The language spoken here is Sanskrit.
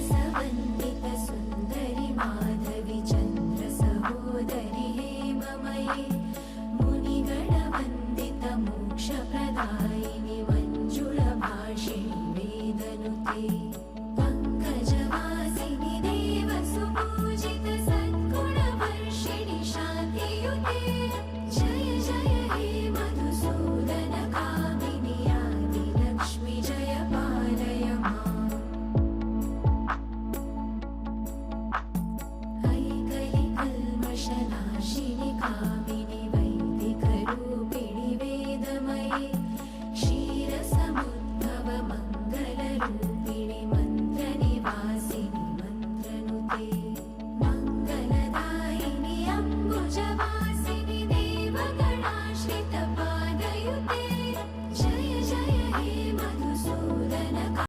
श्रीरसवन्दित सुन्दरि माधवि चन्द्र सहोदरि हेममये मुनिगणवन्दित मोक्षप्रदायिनि मञ्जुळभाषिणि वेदनुते पङ्कजवासिनि देवसुपूजित सद्गुणवर्षिणि शान्तियुते जय जय हे मधुसूदन कामिनि आदिलक्ष्मि जय पालय माम् ऐकलिकल्मषनाशिनि कामिनि वैदिकरूपिणि वेदमये क्षीरसमुद्भव मङ्गलरूपिणि